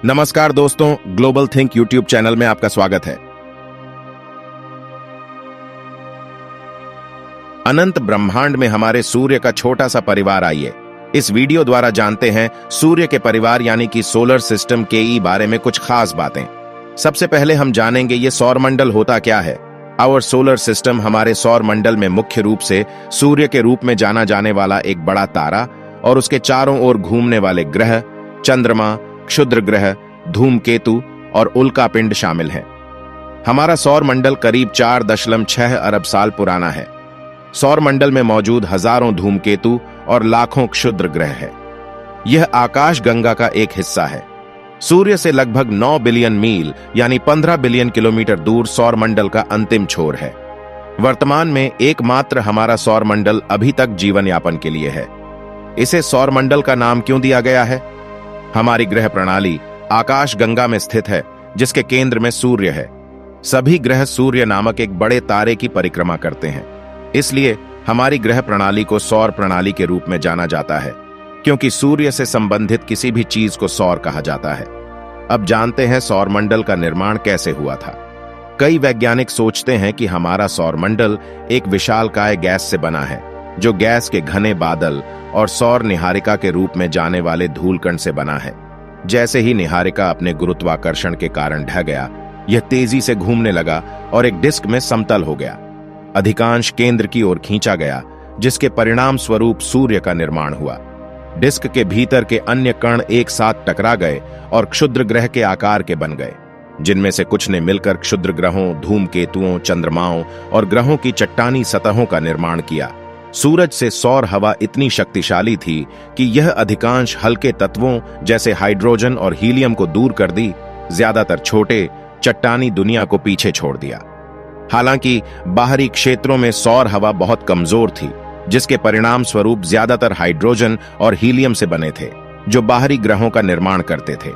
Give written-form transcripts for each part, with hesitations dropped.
नमस्कार दोस्तों, global think YouTube channel में आपका स्वागत है। अनंत ब्रह्मांड में हमारे सूर्य का छोटा सा परिवार, आइए इस वीडियो द्वारा जानते हैं सूर्य के परिवार यानी कि सोलर सिस्टम के बारे में कुछ खास बातें। सबसे पहले हम जानेंगे ये सौरमंडल होता क्या है। आवर सोलर सिस्टम हमारे सौर मंडल में मुख्य रूप से सूर्य के रूप में जाना जाने वाला एक बड़ा तारा और उसके चारों ओर घूमने वाले ग्रह, चंद्रमा, क्षुद्र ग्रह, धूमकेतु और उल्कापिंड शामिल हैं। हमारा सौर मंडल करीब 4.6 अरब साल पुराना है। सौर मंडल में मौजूद हजारों धूमकेतु और लाखों क्षुद्र ग्रह है। यह आकाश गंगा का एक हिस्सा है। सूर्य से लगभग 9 बिलियन मील यानी 15 बिलियन किलोमीटर दूर सौर मंडल का अंतिम छोर है। वर्तमान में एकमात्र हमारा सौर मंडल अभी तक जीवन यापन के लिए है। इसे सौर मंडल का नाम क्यों दिया गया है? हमारी ग्रह प्रणाली आकाश गंगा में स्थित है, जिसके केंद्र में सूर्य है। सभी ग्रह सूर्य नामक एक बड़े तारे की परिक्रमा करते हैं। इसलिए हमारी ग्रह प्रणाली को सौर प्रणाली के रूप में जाना जाता है, क्योंकि सूर्य से संबंधित किसी भी चीज को सौर कहा जाता है। अब जानते हैं सौर मंडल का निर्माण कैसे हुआ था। कई वैज्ञानिक सोचते हैं कि हमारा सौर मंडल एक विशालकाय गैस से बना है, जो गैस के घने बादल और सौर निहारिका के रूप में जाने वाले धूलकण से बना है। जैसे ही निहारिका अपने गुरुत्वाकर्षण के कारण ढह गया, यह तेजी से घूमने लगा और एक डिस्क में समतल हो गया। अधिकांश केंद्र की ओर खींचा गया, जिसके परिणाम स्वरूप सूर्य का निर्माण हुआ। डिस्क के भीतर के अन्य कण एक साथ टकरा गए और क्षुद्र ग्रह के आकार के बन गए, जिनमें से कुछ ने मिलकर क्षुद्र ग्रहों, धूमकेतुओं, चंद्रमाओं और ग्रहों की चट्टानी सतहों का निर्माण किया। सूरज से सौर हवा इतनी शक्तिशाली थी कि यह अधिकांश हल्के तत्वों जैसे हाइड्रोजन और हीलियम को दूर कर दी, ज्यादातर छोटे चट्टानी दुनिया को पीछे छोड़ दिया। हालांकि बाहरी क्षेत्रों में सौर हवा बहुत कमजोर थी, जिसके परिणाम स्वरूप ज्यादातर हाइड्रोजन और हीलियम से बने थे, जो बाहरी ग्रहों का निर्माण करते थे।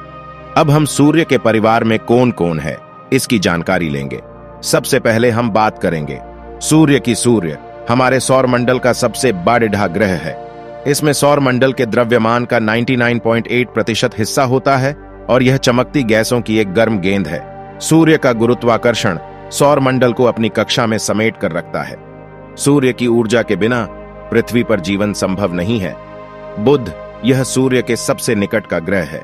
अब हम सूर्य के परिवार में कौन कौन है, इसकी जानकारी लेंगे। सबसे पहले हम बात करेंगे सूर्य की। सूर्य हमारे सौर मंडल का सबसे बड़ा ग्रह है। इसमें सौर मंडल के द्रव्यमान का 99.8% हिस्सा होता है और यह चमकती गैसों की एक गर्म गेंद है। सूर्य का गुरुत्वाकर्षण सौर मंडल को अपनी कक्षा में समेट कर रखता है। सूर्य की ऊर्जा के बिना पृथ्वी पर जीवन संभव नहीं है। बुध यह सूर्य के सबसे निकट का ग्रह है।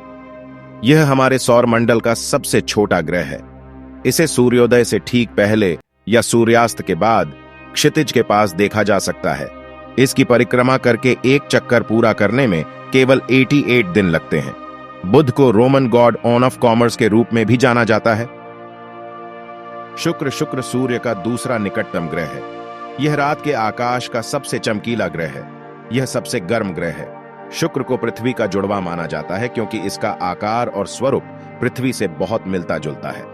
यह हमारे सौर मंडल का सबसे छोटा ग्रह है। इसे सूर्योदय से ठीक पहले या सूर्यास्त के बाद क्षितिज के पास देखा जा सकता है। इसकी परिक्रमा करके एक चक्कर पूरा करने में केवल 88 दिन लगते हैं। बुध को रोमन गॉड ऑफ कॉमर्स के रूप में भी जाना जाता है। शुक्र सूर्य का दूसरा निकटतम ग्रह है। यह रात के आकाश का सबसे चमकीला ग्रह है। यह सबसे गर्म ग्रह है। शुक्र को पृथ्वी का जुड़वा माना जाता है, क्योंकि इसका आकार और स्वरूप पृथ्वी से बहुत मिलता जुलता है।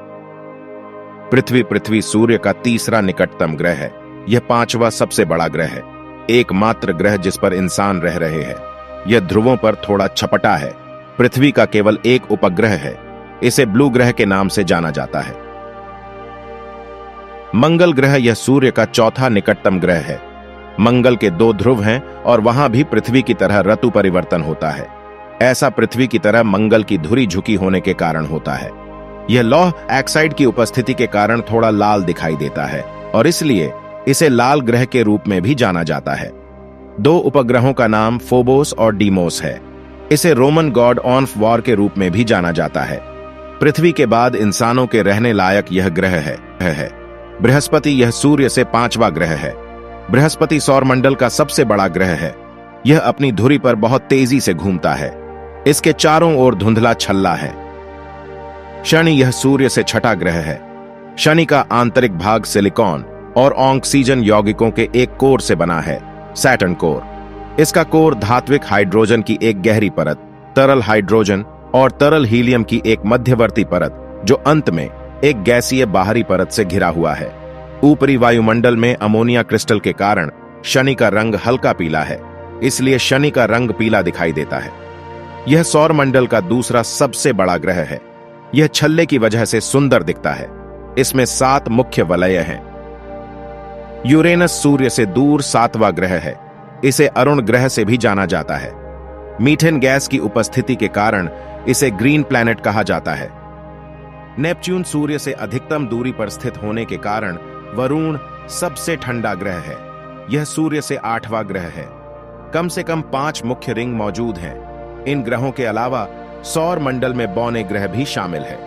पृथ्वी सूर्य का तीसरा निकटतम ग्रह है। यह 5वां सबसे बड़ा ग्रह है। एकमात्र ग्रह जिस पर इंसान रह रहे हैं। यह ध्रुवों पर थोड़ा छपटा है। पृथ्वी का केवल एक उपग्रह है। इसे ब्लू ग्रह के नाम से जाना जाता है। मंगल ग्रह यह सूर्य का चौथा निकटतम ग्रह है। मंगल के 2 ध्रुव हैं और वहां भी पृथ्वी की तरह ऋतु परिवर्तन होता है। ऐसा पृथ्वी की तरह मंगल की धुरी झुकी होने के कारण होता है। यह लौह ऑक्साइड की उपस्थिति के कारण थोड़ा लाल दिखाई देता है और इसलिए इसे लाल ग्रह के रूप में भी जाना जाता है। 2 उपग्रहों का नाम फोबोस और डीमोस है। इसे रोमन गॉड ऑफ वॉर के रूप में भी जाना जाता है। पृथ्वी के बाद इंसानों के रहने लायक यह ग्रह है। बृहस्पति यह सूर्य से 5वां ग्रह है। बृहस्पति सौर मंडल का सबसे बड़ा ग्रह है। यह अपनी धुरी पर बहुत तेजी से घूमता है। इसके चारों ओर धुंधला छल्ला है। शनि यह सूर्य से 6ठा ग्रह है। शनि का आंतरिक भाग सिलिकॉन और ऑक्सीजन यौगिकों के एक कोर से बना है, सैटर्न कोर। इसका कोर धात्विक हाइड्रोजन की एक गहरी परत, तरल हाइड्रोजन और तरल हीलियम की एक मध्यवर्ती परत, जो अंत में एक गैसीय बाहरी परत से घिरा हुआ है। ऊपरी वायुमंडल में अमोनिया क्रिस्टल के कारण शनि का रंग हल्का पीला है, इसलिए शनि का रंग पीला दिखाई देता है। यह सौर मंडल का दूसरा सबसे बड़ा ग्रह है। यह छल्ले की वजह से सुंदर दिखता है। इसमें 7 मुख्य वलय हैं। यूरेनस सूर्य से दूर 7वां ग्रह है। इसे अरुण ग्रह से भी जाना जाता है। मीथेन गैस की उपस्थिति के कारण इसे ग्रीन प्लैनेट कहा जाता है। नेपच्यून सूर्य से अधिकतम दूरी पर स्थित होने के कारण वरुण सबसे ठंडा ग्रह है। यह सूर्य से 8वां ग्रह है। कम से कम 5 मुख्य रिंग मौजूद हैं। इन ग्रहों के अलावा सौर मंडल में बौने ग्रह भी शामिल है।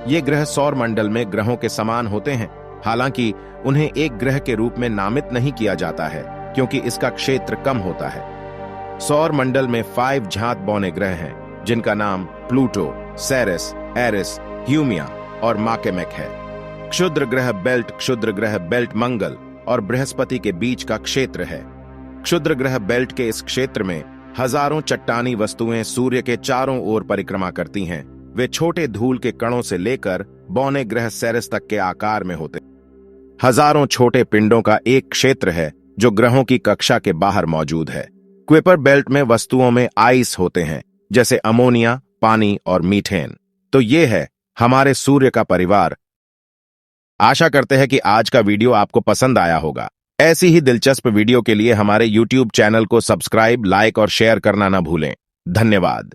ये ग्रह सौर मंडल में ग्रहों के समान होते हैं, हालांकि उन्हें एक ग्रह के रूप में नामित नहीं किया जाता है क्योंकि इसका क्षेत्र कम होता है। सौर मंडल में 5 झात बौने ग्रह हैं, जिनका नाम प्लूटो, सेरेस, एरिस, ह्यूमिया और माकेमेक है। क्षुद्र ग्रह बेल्ट मंगल और बृहस्पति के बीच का क्षेत्र है। क्षुद्र ग्रह बेल्ट के इस क्षेत्र में हजारों चट्टानी वस्तुएं सूर्य के चारों ओर परिक्रमा करती हैं। वे छोटे धूल के कणों से लेकर बौने ग्रह सेरेस तक के आकार में होते। हजारों छोटे पिंडों का एक क्षेत्र है जो ग्रहों की कक्षा के बाहर मौजूद है। क्विपर बेल्ट में वस्तुओं में आइस होते हैं, जैसे अमोनिया, पानी और मीथेन। तो ये है हमारे सूर्य का परिवार। आशा करते हैं कि आज का वीडियो आपको पसंद आया होगा। ऐसी ही दिलचस्प वीडियो के लिए हमारे YouTube चैनल को सब्सक्राइब, लाइक और शेयर करना न भूलें। धन्यवाद।